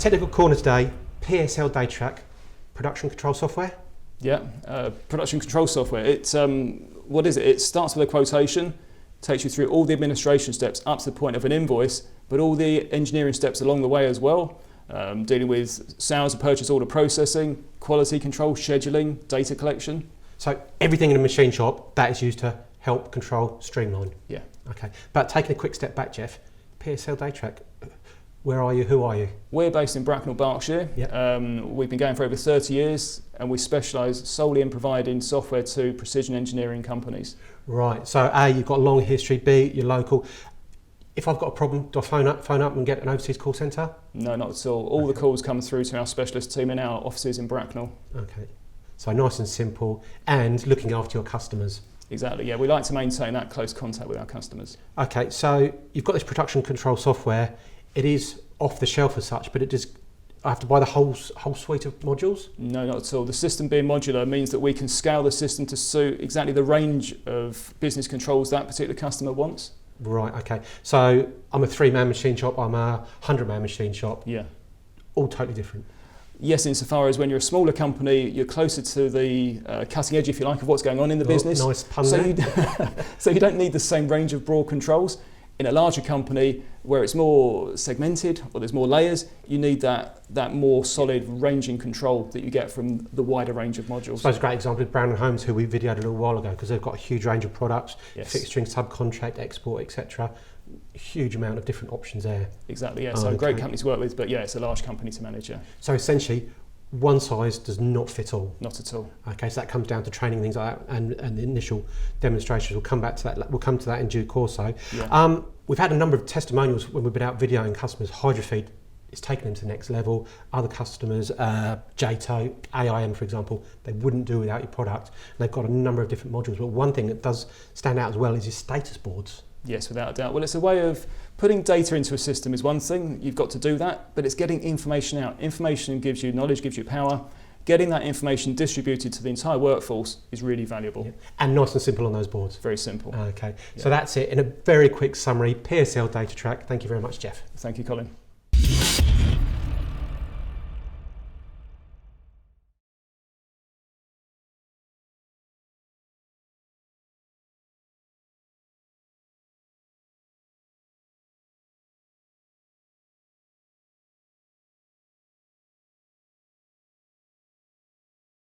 technical corner today, PSL Datatrack, production control software. Yeah, production control software. It's what is it? It starts with a quotation, takes you through all the administration steps up to the point of an invoice, but all the engineering steps along the way as well, dealing with sales and purchase order processing, quality control, scheduling, data collection. So everything in a machine shop that is used to help control streamline. Yeah. Okay, but taking a quick step back, Geoff, PSL Datatrack, where are you, who are you? We're based in Bracknell, Berkshire. Yep. We've been going for over 30 years and we specialise solely in providing software to precision engineering companies. Right, so A, you've got a long history, B, you're local. If I've got a problem, do I phone up and get an overseas call centre? No, not at all. All the calls come through to our specialist team in our offices in Bracknell. Okay, so nice and simple and looking after your customers. Exactly, yeah, we like to maintain that close contact with our customers. Okay, so you've got this production control software. It is off the shelf as such, but I have to buy the whole suite of modules? No, not at all. The system being modular means that we can scale the system to suit exactly the range of business controls that particular customer wants. Right, okay. So I'm a 3-man machine shop, I'm a 100-man machine shop. Yeah. All totally different. Yes, insofar as when you're a smaller company, you're closer to the cutting edge, if you like, of what's going on in the business. Nice pun so there. So you don't need the same range of broad controls. In a larger company, where it's more segmented, or there's more layers, you need that more solid ranging control that you get from the wider range of modules. So it's a great example of Brown & Holmes, who we videoed a little while ago, because they've got a huge range of products, yes. fixturing, subcontract, export, etc. Huge amount of different options there. Exactly, yeah. So great companies to work with, but yeah, it's a large company to manage, yeah. So essentially, one size does not fit all. Not at all. Okay, so that comes down to training, things like that, and the initial demonstrations. We'll come back to that. We'll come to that in due course. So, yeah. We've had a number of testimonials when we've been out videoing customers. Hydrafeed is taking them to the next level. Other customers, JTO, AIM, for example, they wouldn't do without your product. And they've got a number of different modules. But one thing that does stand out as well is your status boards. Yes, without a doubt. Well, it's a way of putting data into a system is one thing, you've got to do that, but it's getting information out. Information gives you knowledge, gives you power. Getting that information distributed to the entire workforce is really valuable. Yeah. And nice and simple on those boards. Very simple. Okay, yeah. So that's it. In a very quick summary, PSL Datatrack. Thank you very much, Geoff. Thank you, Colin.